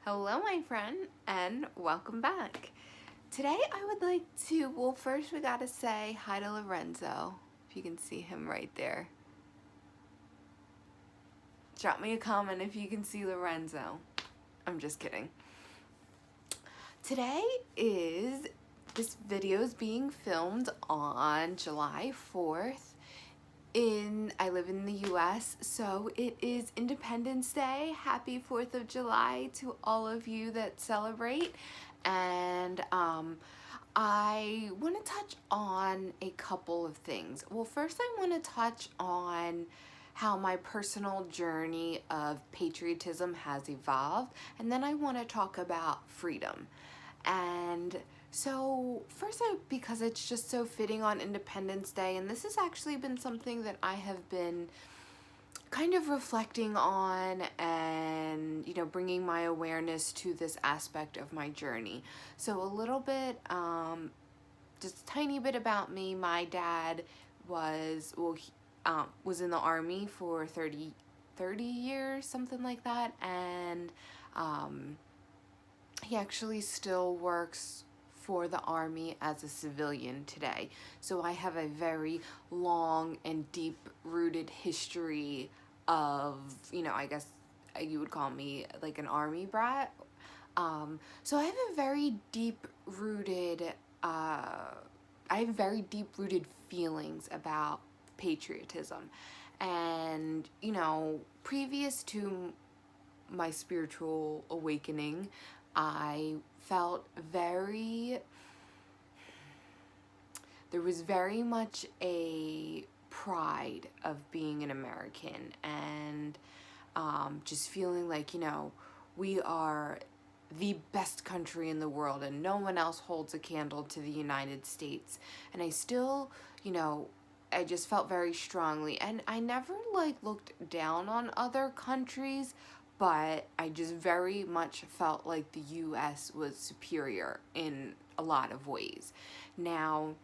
Hello, my friend, and welcome back. Today I would like to, well, first we gotta say hi to Lorenzo, if you can see him right there. Drop me a comment if you can see Lorenzo. I'm just kidding. Today this video is being filmed on July 4th. I live in the US, so it is Independence Day. Happy 4th of July to all of you that celebrate. And I want to touch on a couple of things. Well, first I want to touch on how my personal journey of patriotism has evolved, and then I want to talk about freedom. And so first, because it's just so fitting on Independence Day, and this has actually been something that I have been kind of reflecting on and, bringing my awareness to this aspect of my journey. So a little bit, just a tiny bit about me. My dad was, was in the Army for 30 years, something like that, and he actually still works for the Army as a civilian today. So I have a very long and deep-rooted history of, I guess you would call me like an Army brat. So I have a very deep-rooted, feelings about patriotism. And, previous to my spiritual awakening, I felt there was very much a pride of being an American, and just feeling like, we are the best country in the world and no one else holds a candle to the United States. And I still, I just felt very strongly, and I never looked down on other countries, but I just very much felt like the US was superior in a lot of ways. Now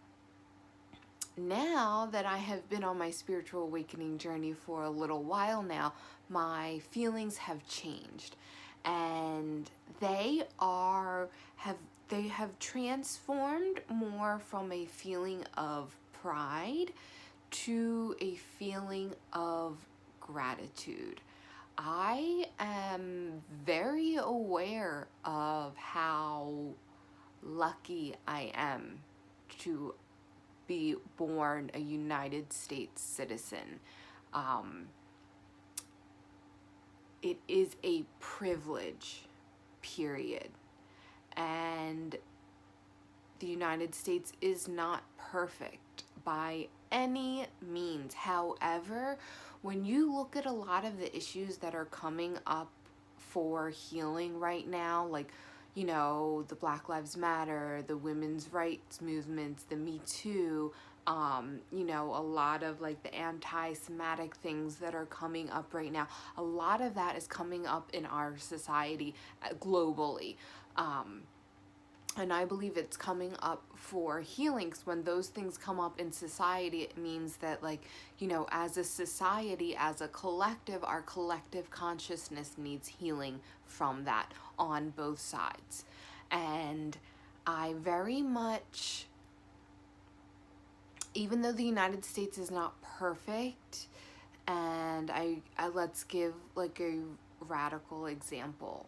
that I have been on my spiritual awakening journey for a little while now, my feelings have changed, and they have transformed more from a feeling of pride to a feeling of gratitude. I am very aware of how lucky I am to be born a United States citizen. It is a privilege, period. And the United States is not perfect by any means. However, when you look at a lot of the issues that are coming up for healing right now, like, the Black Lives Matter, the women's rights movements, the Me Too, a lot of the anti-Semitic things that are coming up right now, a lot of that is coming up in our society globally. And I believe it's coming up for healing. When those things come up in society, it means that, as a society, as a collective, our collective consciousness needs healing from that on both sides. And I very much, even though the United States is not perfect, and I let's give a radical example,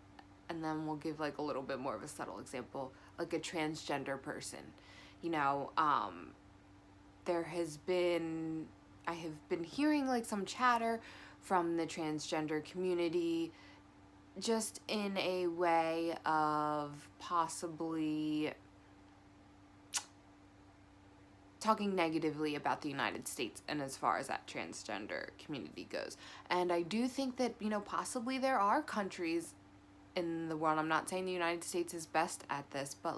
and then we'll give a little bit more of a subtle example, like a transgender person. I have been hearing some chatter from the transgender community, just in a way of possibly talking negatively about the United States and as far as that transgender community goes. And I do think that, possibly there are countries in the world, I'm not saying the United States is best at this, but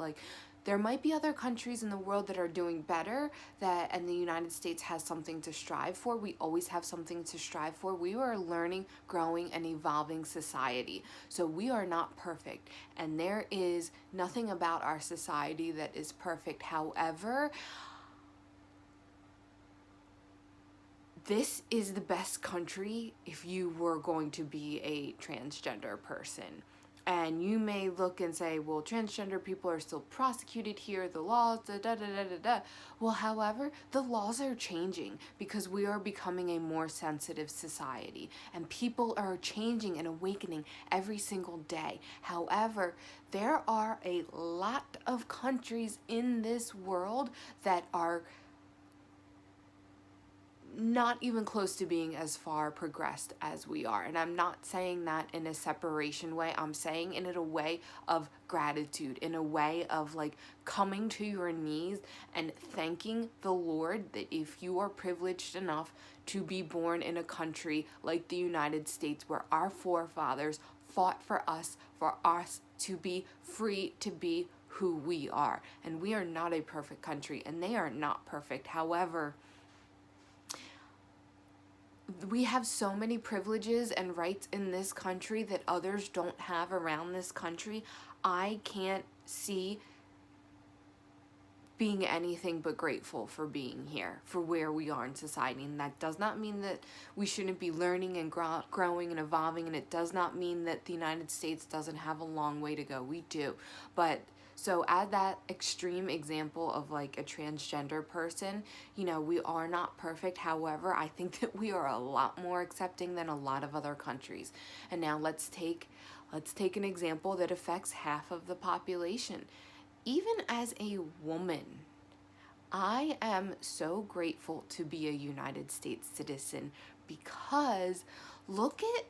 there might be other countries in the world that are doing better, and the United States has something to strive for. We always have something to strive for. We are a learning, growing, and evolving society. So we are not perfect, and there is nothing about our society that is perfect. However, this is the best country if you were going to be a transgender person. And you may look and say, well, transgender people are still prosecuted here, the laws, da da da da da da. Well, however, the laws are changing because we are becoming a more sensitive society, and people are changing and awakening every single day. However, there are a lot of countries in this world that are not even close to being as far progressed as we are. And I'm not saying that in a separation way. I'm saying in a way of gratitude, in a way of like coming to your knees and thanking the Lord that if you are privileged enough to be born in a country like the United States where our forefathers fought for us to be free to be who we are. And we are not a perfect country, and they are not perfect. However, we have so many privileges and rights in this country that others don't have around this country. I can't see being anything but grateful for being here, for where we are in society. And that does not mean that we shouldn't be learning and growing and evolving. And it does not mean that the United States doesn't have a long way to go. We do. But so as that extreme example of like a transgender person, you know, we are not perfect. However, I think that we are a lot more accepting than a lot of other countries. And now let's take an example that affects half of the population. Even as a woman, I am so grateful to be a United States citizen because look at,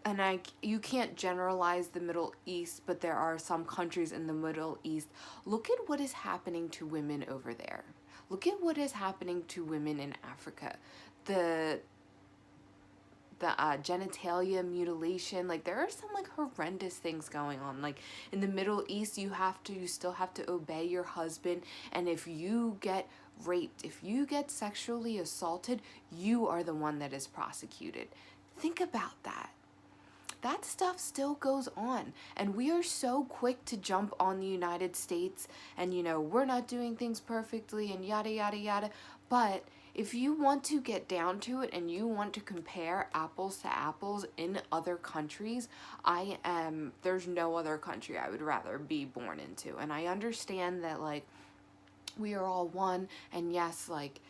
and you can't generalize the Middle East, but there are some countries in the Middle East. Look at what is happening to women over there. Look at what is happening to women in Africa. The genitalia mutilation, like there are some like horrendous things going on. Like in the Middle East, you still have to obey your husband, and if you get raped, if you get sexually assaulted, you are the one that is prosecuted. Think about that. That stuff still goes on, and we are so quick to jump on the United States and, you know, we're not doing things perfectly and yada yada yada. But if you want to get down to it and you want to compare apples to apples in other countries, there's no other country I would rather be born into. And I understand that like we are all one, and yes, like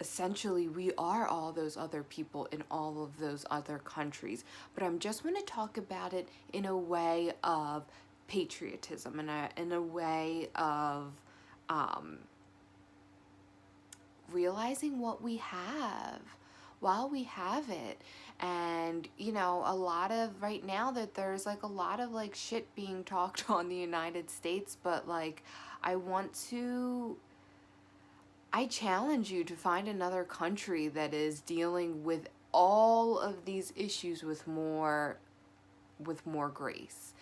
essentially we are all those other people in all of those other countries. But I'm just going to talk about it in a way of patriotism, in a way of realizing what we have while we have it. And you know, a lot of right now that there's like a lot of like shit being talked on the United States, but like I challenge you to find another country that is dealing with all of these issues with more grace.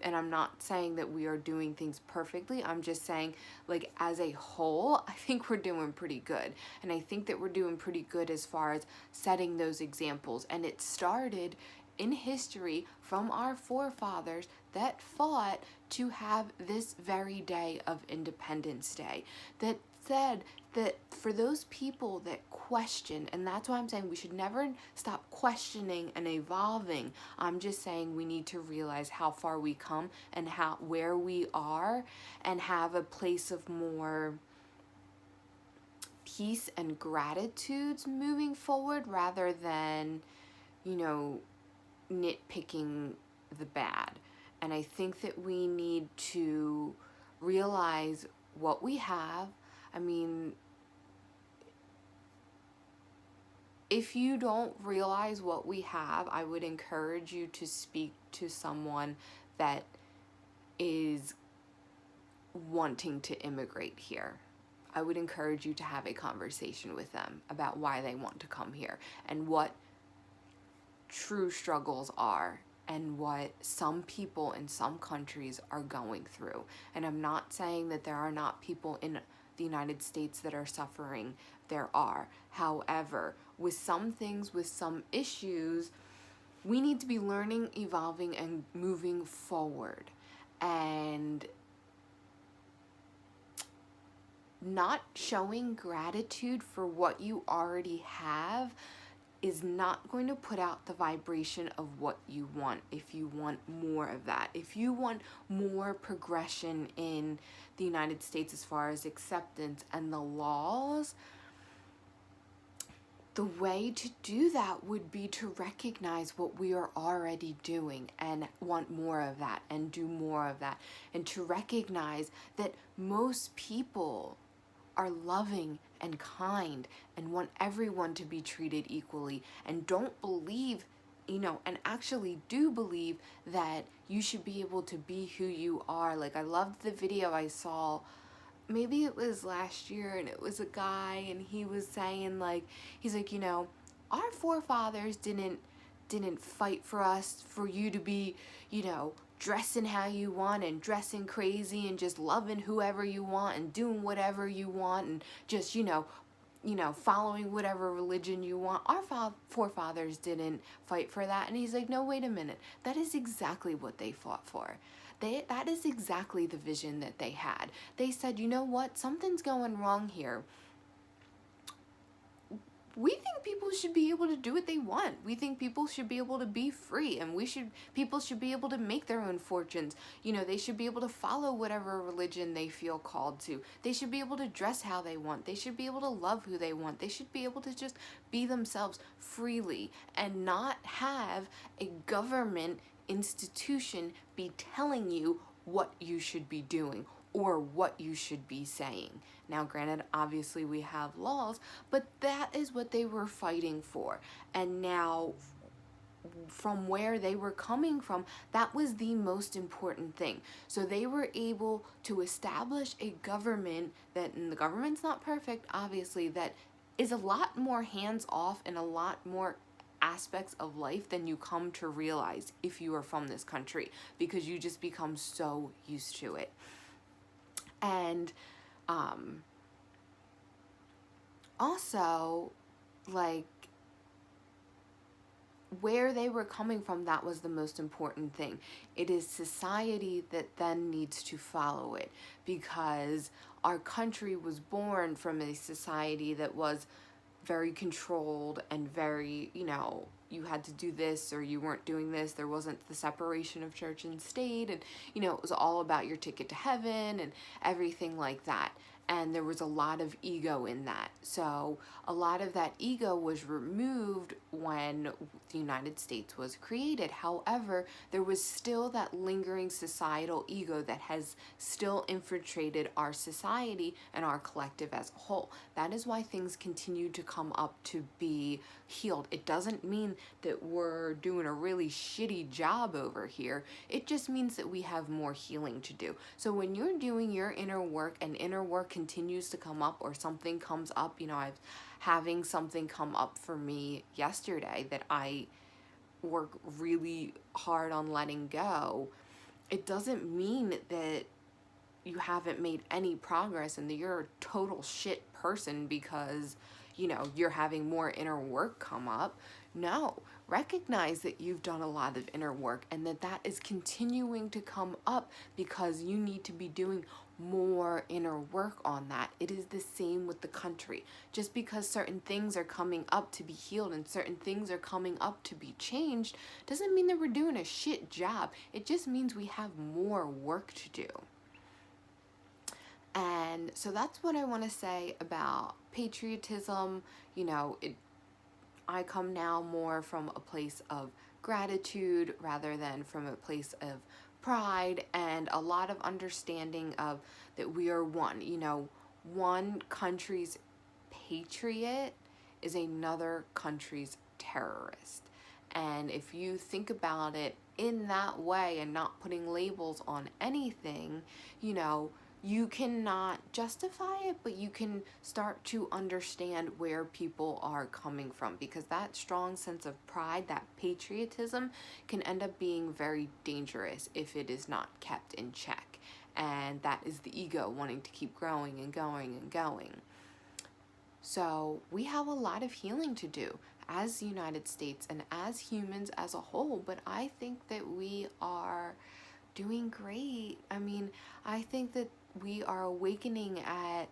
And I'm not saying that we are doing things perfectly. I'm just saying, like, as a whole, I think we're doing pretty good. And I think that we're doing pretty good as far as setting those examples. And it started in history from our forefathers that fought to have this very day of Independence Day, that said that for those people that question, and that's why I'm saying we should never stop questioning and evolving. I'm just saying we need to realize how far we come and where we are, and have a place of more peace and gratitudes moving forward, rather than, you know, nitpicking the bad. And I think that we need to realize what we have. I mean, if you don't realize what we have, I would encourage you to speak to someone that is wanting to immigrate here. I would encourage you to have a conversation with them about why they want to come here and what true struggles are and what some people in some countries are going through. And I'm not saying that there are not people in the United States that are suffering. There are. However, with some things, with some issues, we need to be learning, evolving, and moving forward. And not showing gratitude for what you already have is not going to put out the vibration of what you want. If you want more of that, if you want more progression in the United States as far as acceptance and the laws, the way to do that would be to recognize what we are already doing and want more of that and do more of that, and to recognize that most people are loving and kind and want everyone to be treated equally, and don't believe, and actually do believe that you should be able to be who you are. Like, I loved the video I saw, maybe it was last year, and it was a guy, and he was saying, like, he's like, our forefathers didn't fight for us, for you to be, dressing how you want and dressing crazy and just loving whoever you want and doing whatever you want and just, following whatever religion you want. Our forefathers didn't fight for that. And he's like, no, wait a minute. That is exactly what they fought for. That is exactly the vision that they had. They said, you know what? Something's going wrong here. We think people should be able to do what they want. We think people should be able to be free, and people should be able to make their own fortunes. They should be able to follow whatever religion they feel called to. They should be able to dress how they want. They should be able to love who they want. They should be able to just be themselves freely and not have a government institution be telling you what you should be doing or what you should be saying. Now, granted, obviously we have laws, but that is what they were fighting for. And now, from where they were coming from, that was the most important thing. So they were able to establish a government and the government's not perfect, obviously, that is a lot more hands-off in a lot more aspects of life than you come to realize if you are from this country, because you just become so used to it. And also, like, where they were coming from, that was the most important thing. It is society that then needs to follow it, because our country was born from a society that was very controlled and very, you had to do this or you weren't doing this. There wasn't the separation of church and state, and, it was all about your ticket to heaven and everything like that. And there was a lot of ego in that. So a lot of that ego was removed when the United States was created. However, there was still that lingering societal ego that has still infiltrated our society and our collective as a whole. That is why things continue to come up to be healed. It doesn't mean that we're doing a really shitty job over here. It just means that we have more healing to do. So when you're doing your inner work and inner work continues to come up, or something comes up, I've having something come up for me yesterday that I work really hard on letting go, it doesn't mean that you haven't made any progress and that you're a total shit person because, you're having more inner work come up. No, recognize that you've done a lot of inner work and that is continuing to come up because you need to be doing more inner work on that. It is the same with the country. Just because certain things are coming up to be healed and certain things are coming up to be changed doesn't mean that we're doing a shit job. It just means we have more work to do. And so that's what I want to say about patriotism. I come now more from a place of gratitude rather than from a place of pride, and a lot of understanding of that we are one. One country's patriot is another country's terrorist. And if you think about it in that way and not putting labels on anything, you cannot justify it, but you can start to understand where people are coming from, because that strong sense of pride, that patriotism, can end up being very dangerous if it is not kept in check. And that is the ego wanting to keep growing and going and going. So we have a lot of healing to do as the United States and as humans as a whole, but I think that we are doing great. I think that we are awakening at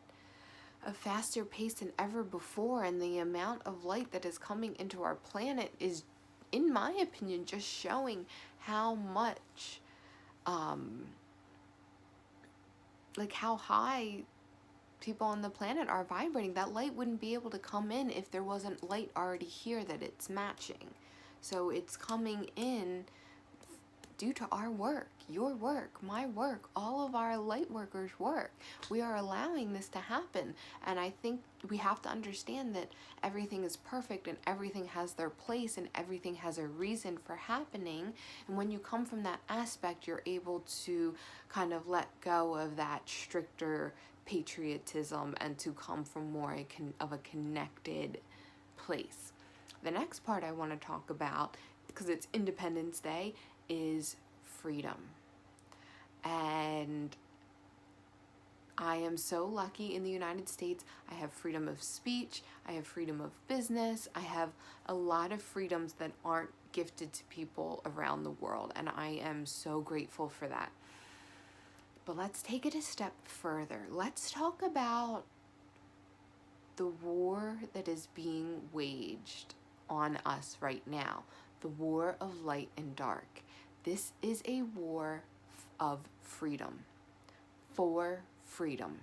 a faster pace than ever before, and the amount of light that is coming into our planet is, in my opinion, just showing how much, like how high people on the planet are vibrating. That light wouldn't be able to come in if there wasn't light already here that it's matching. So it's coming in due to our work, your work, my work, all of our light workers' work. We are allowing this to happen. And I think we have to understand that everything is perfect and everything has their place and everything has a reason for happening. And when you come from that aspect, you're able to kind of let go of that stricter patriotism and to come from more of a connected place. The next part I want to talk about, because it's Independence Day, is freedom. And I am so lucky in the United States. I have freedom of speech, I have freedom of business, I have a lot of freedoms that aren't gifted to people around the world, and I am so grateful for that. But let's take it a step further. Let's talk about the war that is being waged on us right now, the war of light and dark. This is a war of freedom, for freedom.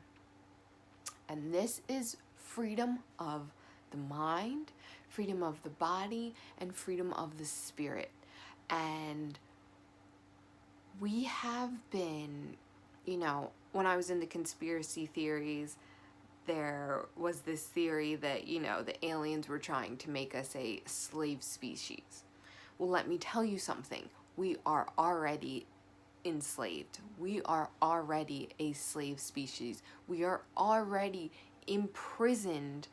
And this is freedom of the mind, freedom of the body, and freedom of the spirit. And we have been, when I was into conspiracy theories, there was this theory that, the aliens were trying to make us a slave species. Well, let me tell you something. We are already enslaved. We are already a slave species. We are already imprisoned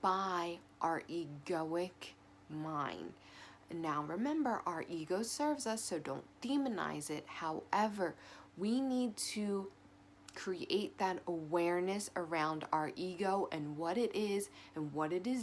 by our egoic mind. Now remember, our ego serves us, so don't demonize it. However, we need to create that awareness around our ego and what it is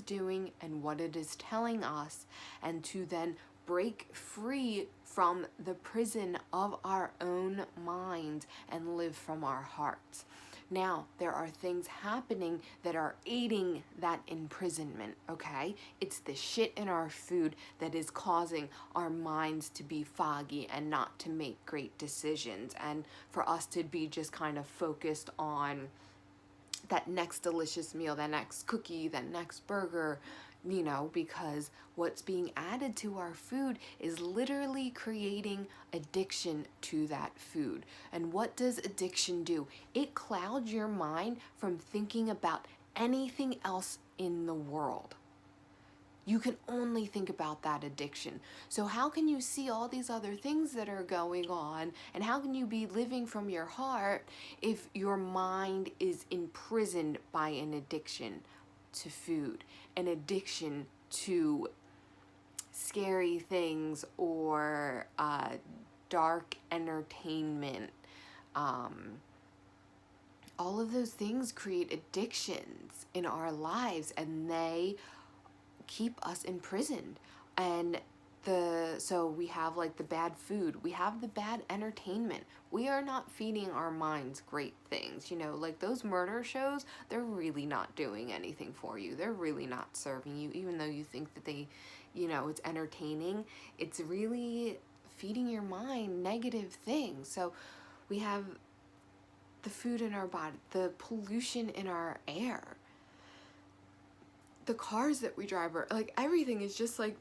doing and what it is telling us, and to then break free from the prison of our own mind and live from our hearts. Now, there are things happening that are aiding that imprisonment, okay? It's the shit in our food that is causing our minds to be foggy and not to make great decisions, and for us to be just kind of focused on that next delicious meal, that next cookie, that next burger, because what's being added to our food is literally creating addiction to that food. And what does addiction do? It clouds your mind from thinking about anything else in the world. You can only think about that addiction. So how can you see all these other things that are going on, and how can you be living from your heart if your mind is imprisoned by an addiction to food, an addiction to scary things or dark entertainment? All of those things create addictions in our lives, and they keep us imprisoned. And so we have like the bad food, we have the bad entertainment. We are not feeding our minds great things, like those murder shows. They're really not doing anything for you. They're really not serving you, even though you think that they, it's entertaining. It's really feeding your mind negative things. So we have the food in our body, the pollution in our air, the cars that we drive, are like everything is just like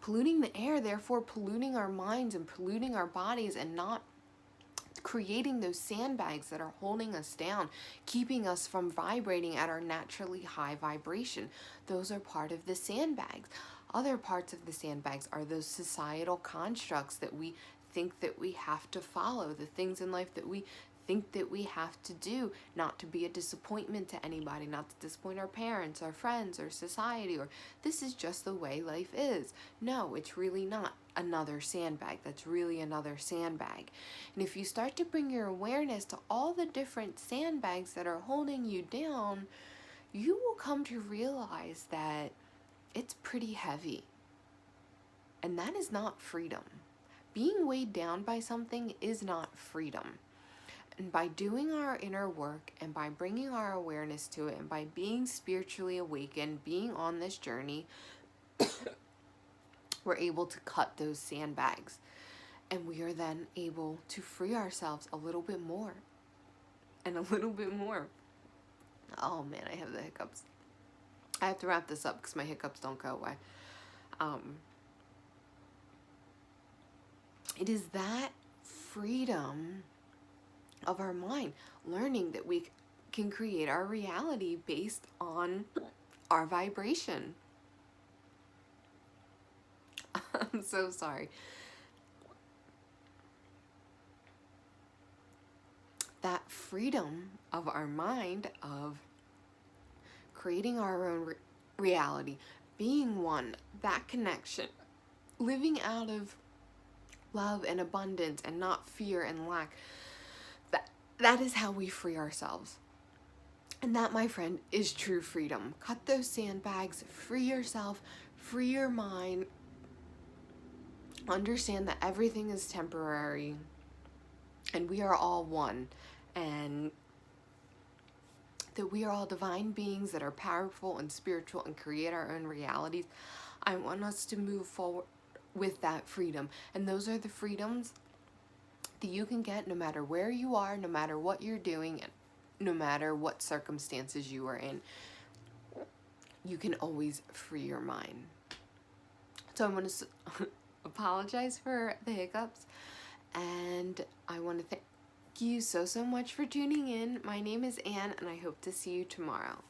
polluting the air, therefore polluting our minds and polluting our bodies, and not creating those sandbags that are holding us down, keeping us from vibrating at our naturally high vibration. Those are part of the sandbags. Other parts of the sandbags are those societal constructs that we think that we have to follow, the things in life that we think that we have to do, not to be a disappointment to anybody, not to disappoint our parents, our friends, or society, or this is just the way life is. No, it's really not another sandbag. That's really another sandbag. And if you start to bring your awareness to all the different sandbags that are holding you down, you will come to realize that it's pretty heavy. And that is not freedom. Being weighed down by something is not freedom. And by doing our inner work and by bringing our awareness to it and by being spiritually awakened, being on this journey, we're able to cut those sandbags. And we are then able to free ourselves a little bit more and a little bit more. Oh man, I have the hiccups. I have to wrap this up because my hiccups don't go away. It is that freedom of our mind, learning that we can create our reality based on our vibration. I'm so sorry. That freedom of our mind, of creating our own reality, being one, that connection, living out of love and abundance and not fear and lack, that is how we free ourselves. And that, my friend, is true freedom. Cut those sandbags, free yourself, free your mind, understand that everything is temporary and we are all one, and that we are all divine beings that are powerful and spiritual and create our own realities. I want us to move forward with that freedom. And those are the freedoms that you can get no matter where you are, no matter what you're doing, and no matter what circumstances you are in. You can always free your mind. So I want to apologize for the hiccups, and I want to thank you so much for tuning in. My name is Anne, and I hope to see you tomorrow.